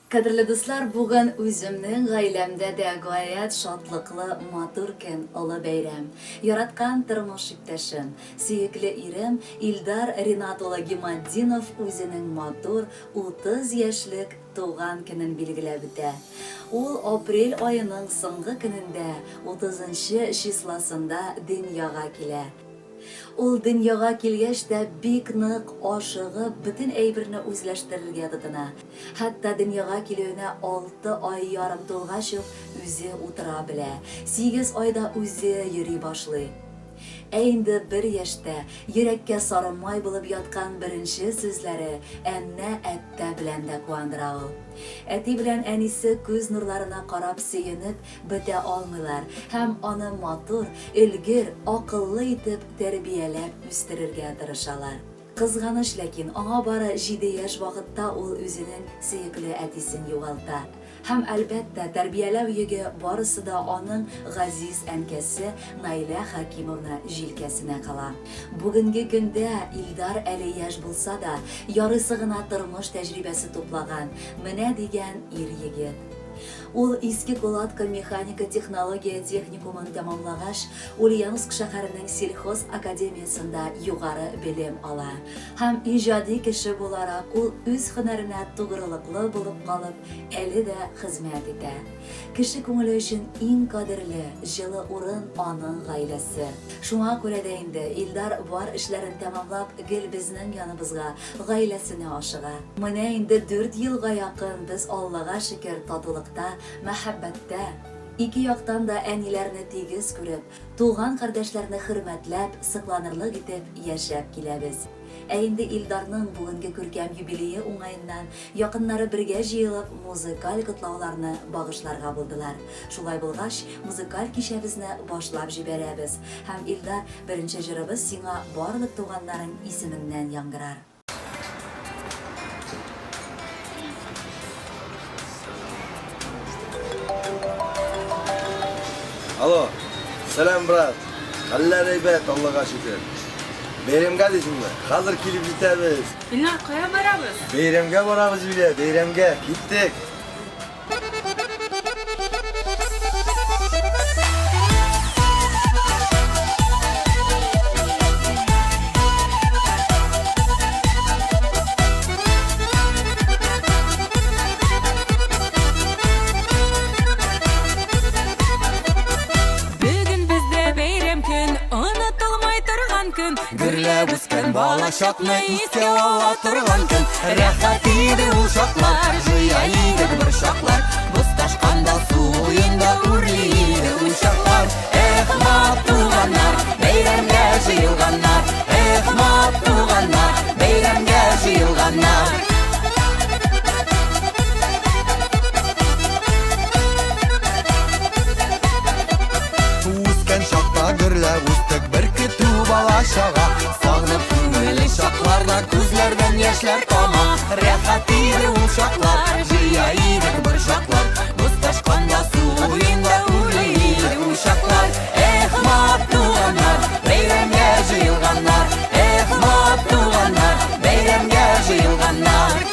Кадрлы дуслар, бүген үземнең гаиләмдә дә гаять шатлыклы, матур көн, олы бәйрәм. Яраткан тормыш иптәшем, сөекле ирем Илдар Ринат улы Гимаддинов үзенең матур 30 яшьлек туган көнен билгеләп үтә. Ул апрель аеның соңгы көнендә 30 числосында дөньяга килә. Ул дөньяга килгәч тә бик нык ашыгып, бөтен әйберне үзләштерергә тотына. Хәтта дөньяга килүенә 6 ай ярым тулгач ук үзе утыра белә. 8 айда үзе йөри башлый. Ә инде 1 яшьтә йөрәккә сарымай булып яткан беренче сүзләре әннә әттә белән дә куандыра ул. Әти белән әнисе күз нурларына карап сөенеп бетә алмыйлар һәм аны матур, өлгер, акыллы итеп тәрбияләп үстерергә тырышалар. Кызганыч, ләкин аңа бары 7 яшь вакытта ул үзенең сөекле әтисен югалта. Һәм әлбәттә тәрбияләү йөге барысы да аның газиз әнкәсе Наилә Хәкимовна җилкәсенә кала. Бүгенге көндә Илдар әле яшь булса да, ярыйсы гына тормыш тәҗрибәсе туплаган, менә дигән ир-егет. Ул Иске Кулатка механика технология техникумын тәмамлагач, Ульяновск шәһәренең сельхоз академиясында югары белем ала. Һәм иҗади кеше буларак ул үз һөнәренә тугрылыклы булып калып, әле дә хезмәт итә. Кеше күңеле өчен иң кадерле, җылы урын аның гаиләсе. Шуңа күрә дә инде Илдар бар эшләрен тәмамлап, гел безнең яныбызга, гаиләсенә ашыга. Менә инде 4 елга якын без Аллага шөкер татулыкта, мәхәббәттә, ике яктан да әниләрне тигез күреп, туган кардәшләрне хөрмәтләп, сыкланырлык итеп яшәп киләбез. Ә инде Илдарның бүгенге күркәм юбилее уңаеннан якыннары бергә җыелып музыкаль котлауларны багышларга булдылар. Шулай булгач, музыкаль кичәбезне башлап җибәрәбез һәм Илдар, беренче җырыбыз сиңа барлык туганнарың исеменнән яңгырар. Alo, selam brат. Haller heybet, Allah'a şükür. Beyramga deysizmi? Hazır kelib yetamiz. Billar, qaya boramiz? Beyramga boramiz bile, beyramga. Ketdik. Гөрләп үскән бала чакны искә ала торган көн. Рәхәт иде ул чаклар, җыя идек бер чаклар. Бусташканда суенда үрли иде ул чаклар. Эх, матуганнар, бәйрәмгә җыелганнар. Эх, матуганнар, бәйрәмгә җыелганнар. Үскән чакта гөрләп үстек бер көтү бала чага. Сагынып күңеле чакларда күзләрдән яшьләр тама. Рәхәт иде ул чаклар, җыя идек бер чаклар. Бусташканда суенда үрли иде ул чаклар. Эх, матуганнар, бәйрәмгә җыелганнар. Эх, матуганнар, бәйрәмгә җыелганнар.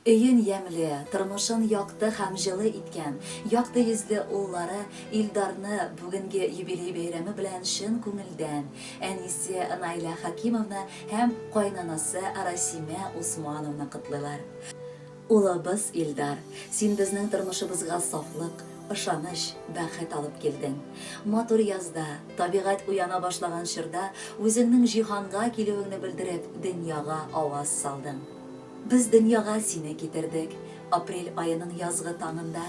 Өйін ямле, тормышын яқты һәм жылы иткән, яқты йөзле уллары Илдарны бүгенге юбилей бәйрәме белән шын күңелдән, әнисе Найла Хакимовна һәм кайнанасы Расимә Усмановна котлыйлар. Улыбыз Илдар, син безнең тормышыбызга сафлык, ышаныч, бәхет алып килдең. Матур язда, табигать уяна башлаган чорда, үзеңнең җиһанга килүеңне белдереп, дөньяга аваз салдың. Без дөньяга сине китердек, апрель айының язгы таңында.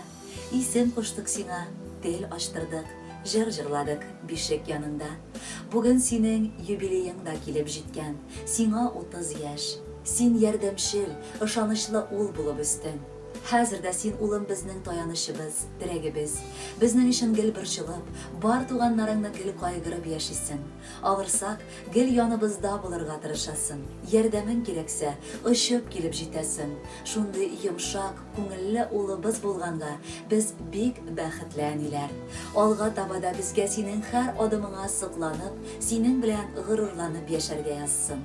Исем куштык сиңа, тел ачтырдык, җыр җырладык бишек янында. Бүген синең юбилеең да килеп җиткән, сиңа 30 яшь. Син ярдәмчел, ышанычлы ул булып үстең. Хәзердә син улым безнең таянычыбыз, дирәгебез. Безнең өчен гел борчылып, бар туганнарыңны гел кайгырып яшисең. Алырсак, гел яныбызда булырга тырышасың. Ярдәмең кирәксә, очып килеп җитәсең. Шундый йомшак, күңелле улыбыз булганга, без бик бәхетле әниләр. Алга таба да безгә синең һәр адымыңа сокланып, синең белән горурланып яшәргә язсын.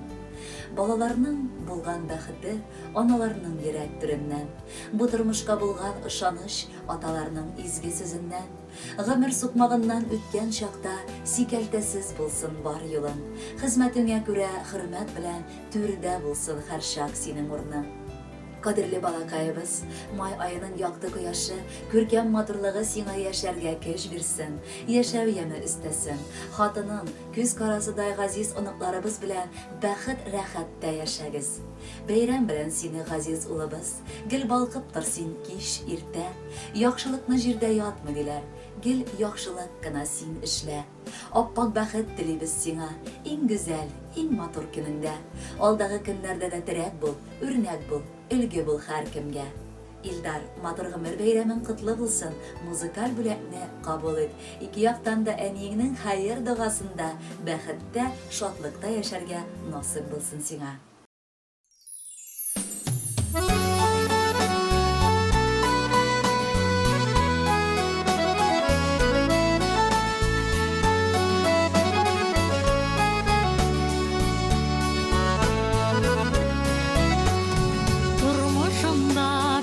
Балаларның булган бәхете аналарның йөрәк түреннән, бу тормышка булган ышаныч аталарның изге сүзеннән. Гомер сукмагыннан үткән чакта сикәлтәсез булсын бар юлың. Хезмәтеңә күрә хөрмәт белән түрдә булсын һәр чак синең урның. Кадерле балакайыбыз, май айының якты кояшы, күркәм матурлыгы сиңа яшәргә көч бирсен, яшәү яме өстәсен. Хатының, күз карасыдай газиз оныкларыбыз белән бәхет рәхәттә яшәгез. Бәйрәм белән сине газиз улыбыз, гел балкып тор син кич иртә. Яхшылыкны җирдә ятмый диләр, гел яхшылык кына син эшлә. Аппак бәхет телибез сиңа, иң гүзәл, иң матур көнеңдә. Алдагы көннәрдә дә терәк бул, үрнәк бул, үлге бул һәр кемгә. Илдар, матур гомер бәйрәмең котлы булсын, музыкаль бүләкне кабул ит. Ике яктан да әниеңнең хәер дугасында, бәхеттә, шатлыкта яшәргә насыйп булсын сиңа.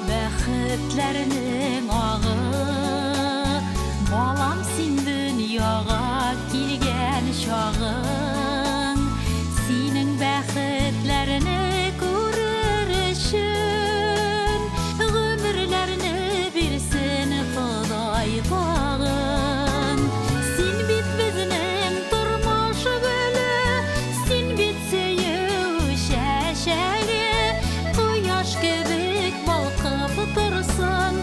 Бәхетләрнең ағы, балам син дөньяга килгән чагың, синең бәхетләрне күрер өчен, гомерләрне бирсен Ходай тагын. Син бит безнең тормыш гөле, син бит сөю чәчәге, кояш кебек балкып торсын.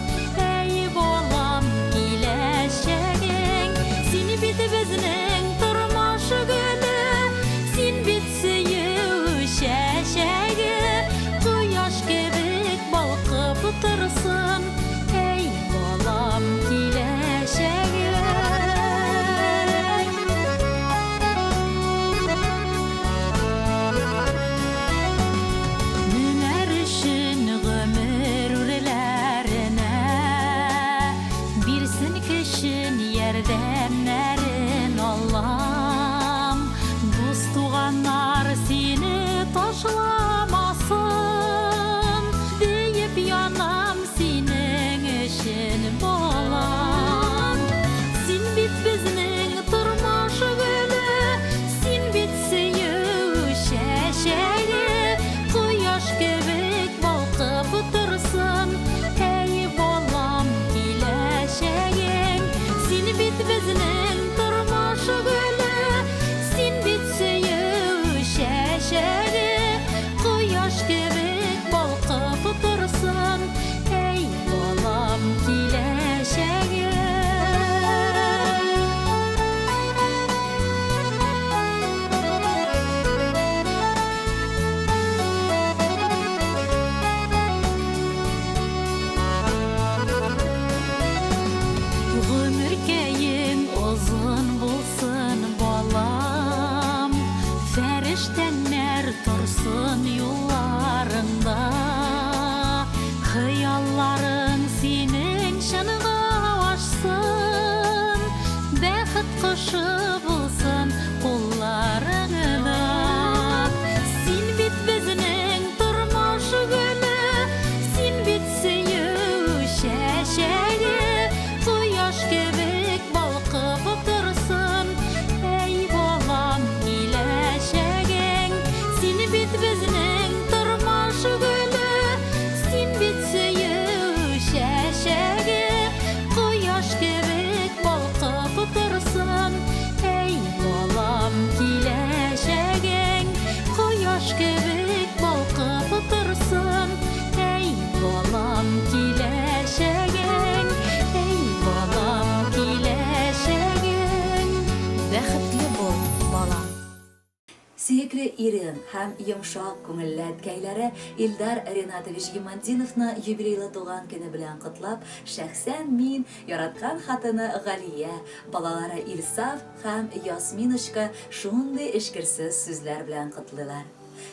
ирен һәм йомшак күңелле әткәйләре Илдар Ринатович Гимандиновны юбилейлы туган көне белән котлап, шәхсән мин яраткан хатыны Галия, балалары Илсаф һәм Ясминочка шундый эшкерсез сүзләр белән котлыйлар.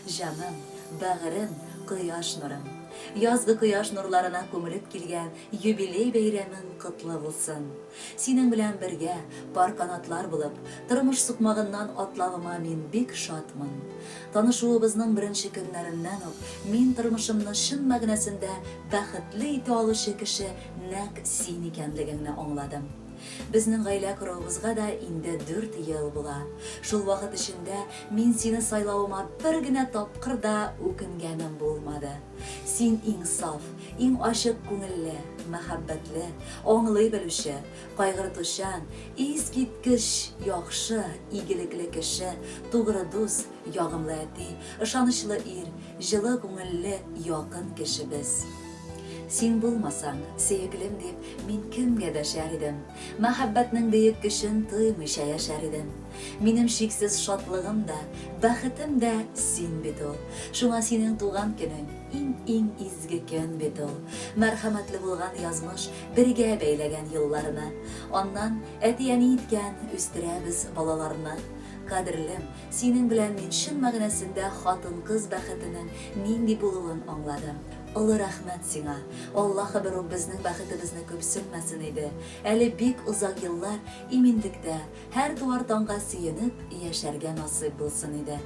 Җаным, бәгырем, кояш нурым. Язгы кояш нурларына күмелеп килгән юбилей бәйрәмең котлы булсын. Синең белән бергә пар канатлар булып, тормыш сукмагыннан атлавыма мин бик шатмын. Танышуыбызның беренче көннәреннән үк мин тормышымны чын мәгънәсендә бәхетле итә алучы кеше нәкъ син икәнлегеңне аңладым. Безнең гаилә корабызга да инде 4 ел була. Шул вакыт эчендә мин сине сайлавыма бер генә тапкыр да үкенгәнем булмады. Син иң саф, иң ачык күңелле, мәхәббәтле, аңлый белүче, кайгыртучан, искиткеч, яхшы, игелекле кеше, тугры дус, ягымлы әти, ышанычлы ир, җылы күңелле, якын кешебез. Син булмасаң, сөеклем дип, мин кемгә дәшәр идем? Мәхәббәтнең бөек көчен тоймыйча яшәр идем. Минем шиксез шатлыгым да, бәхетем дә син бит ул. Шуңа синең туган көнең иң изге көн бит ул. Мәрхәмәтле булган язмыш бергә бәйләгән елларны. Аннан әти-әни иткән үстерәбез балаларны. Кадерлем, синең белән мин чын мәгънәсендә хатын-кыз бәхетенең нинди булуын аңладым. Олы рәхмәт сиңа. Аллаһы бер безнең бәхетебезне күпсенмәсен иде. Әле бик узак еллар иминлектә, һәр туар таңга сөенеп яшәргә насыйп булсын иде.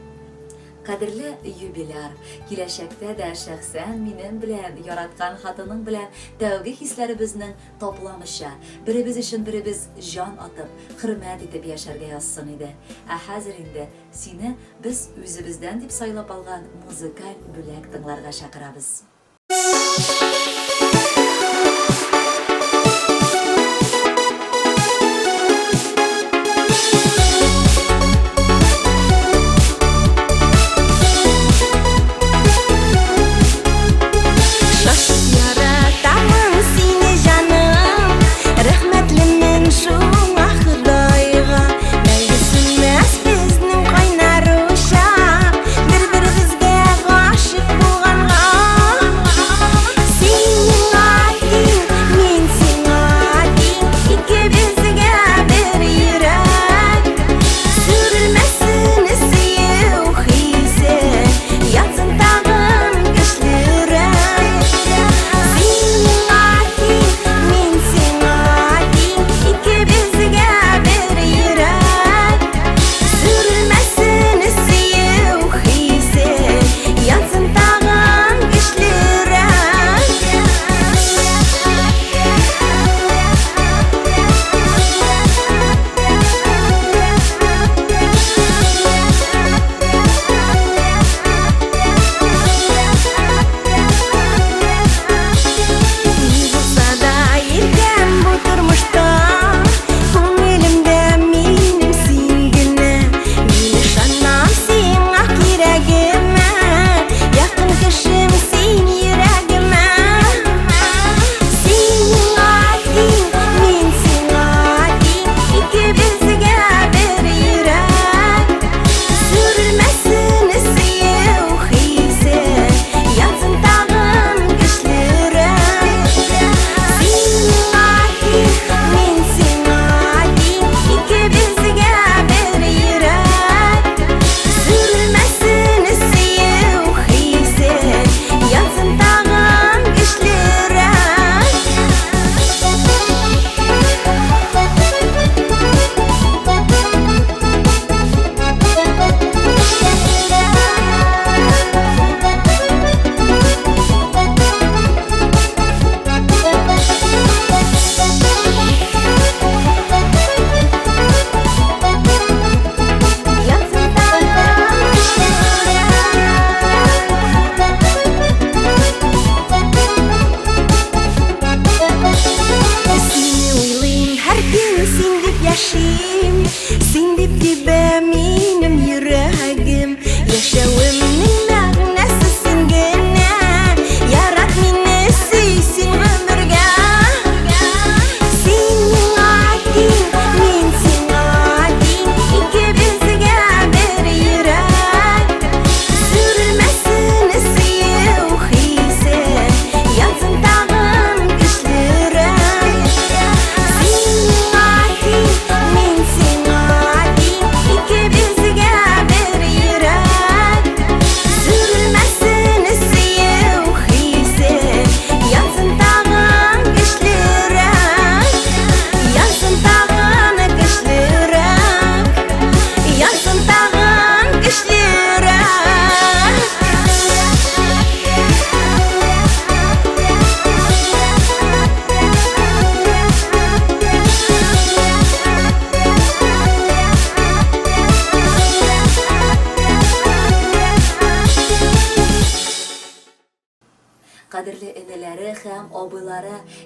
Кадерле юбиляр, киләчәктә дә шәхсән минем белән яраткан хатының белән тәүге хисләребезнең топламыша, беребез өчен беребез җан атып, хөрмәт итеп яшәргә язсын иде. Ә хәзер инде сине без үзебездән дип сайлап алган музыкаль бүләк тыңларга чакырабыз.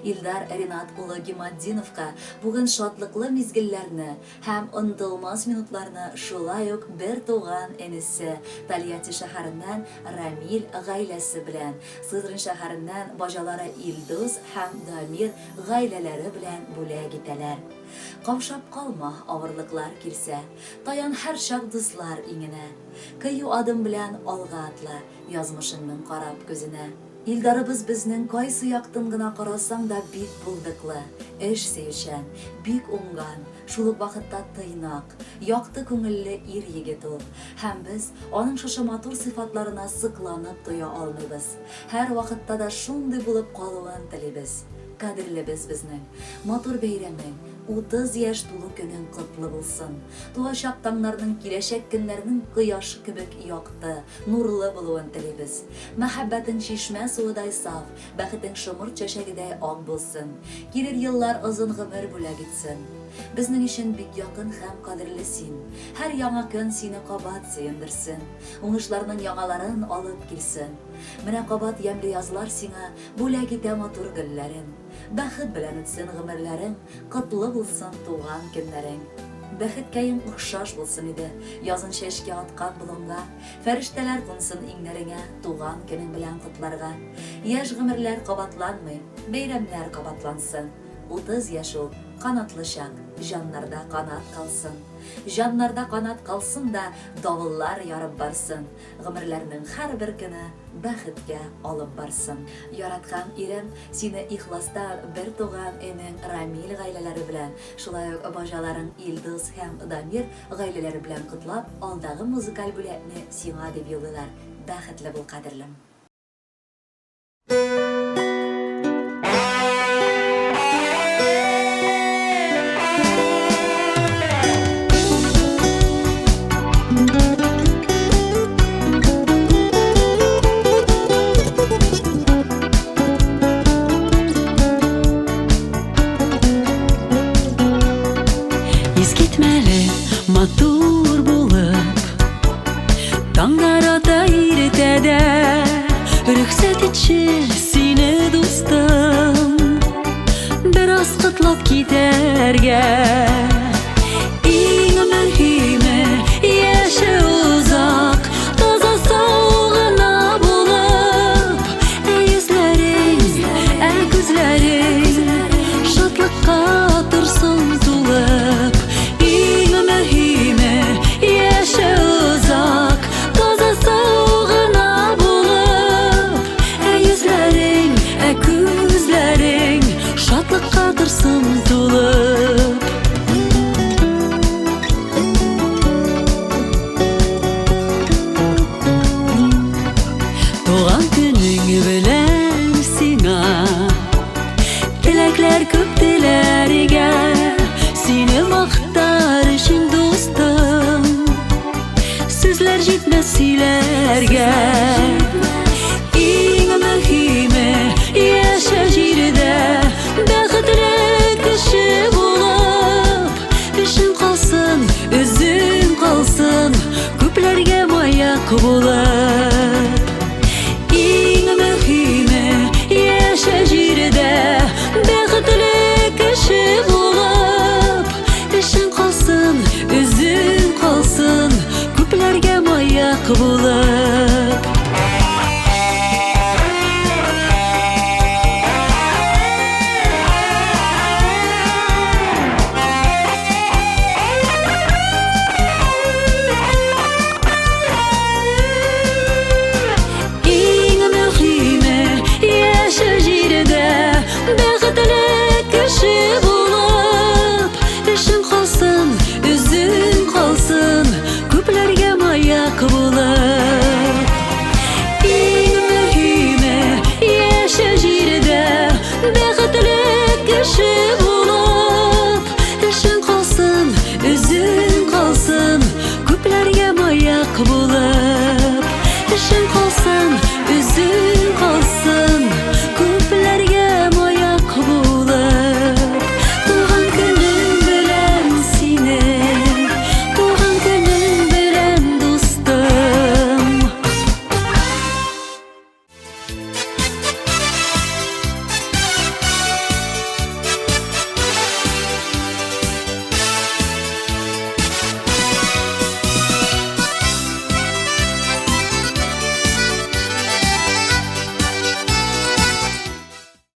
Илдар Ринат улы Гимаддиновка бүген шатлыклы мизгелләрне һәм онытылмас минутларны шулай ук бер туган энесе Тольятти шәһәреннән Рамил гаиләсе белән, Сызрань шәһәреннән бажалары Илдус һәм Дамир гаиләләре белән бүләк итәләр. Каушап калма, авырлыклар килсә, таян һәр чак дуслар иңенә. Кыю адым белән алга атла, язмышыңның карап күзенә. Илдарыбыз безнең кайсы яктан гына карасаң да бик булдыклы, эш сөючән, бик уңган, шул ук вакытта тыйнак, якты күңелле ир егет ул. Һәм без аның шушы матур сыйфатларына сыкланып туя алмыйбыз. Һәр вакытта да шундый булып калуын телибез. Кадерлебез безнең матур бәйрәмең 30 яшь тулу көнең котлы булсын. Туачак таңнарның киләчәк көннәрнең кояшы кебек якты, нурлы булуын телибез. Мәхәббәтең чишмә суыдай саф, бәхетең шомыр чәчәгедәй ак булсын. Килер еллар озын гомер бүләк итсен. Безнең өчен бик якын һәм кадерле син. Һәр яңа көн сине кабат сөендерсен. Уңышларның яңаларын алып килсен. Менә кабат ямьле язлар сиңа бүләк итә матур гөлләрен. Бәхет белән үтсен гомерләрең, котлы булсын туган көннәрең. Бәхеткәең охшаш булсын иде, язын чәчкә аткан болынга, фәрештәләр кунсын иңнәреңә, туган көнең белән котларга. Яшь гомерләр кабатланмый, бәйрәмнәр кабатлансын. 30 яшь ул, канатлы чак, җаннарда канат калсын. Җаннарда канат калсын да давыллар ярып барсын. Гомерләрнең һәрбер көне бәхеткә алып барсын. Яраткан ирем, сине ихластан бер туган энең Рамил гаиләләре белән, шулай ук бажаларың Илдус һәм Дамир гаиләләре белән котлап, алдагы музыкаль бүләкне сиңа дип юллыйлар. Бәхетле бул, кадерлем. Матур булып, таңдар ата иретәдә, рөхсәт итче сине дустым, бераз котлап китәргә. Иң мөһиме яше узак, таза саугына булып, йөзләрең, күзләрең шатлыкка торсын тулып. Туган көнең белән сиңа теләкләр күп теләргә, сине мактар өчен дустым, сүзләр җитмәс сөйләргә.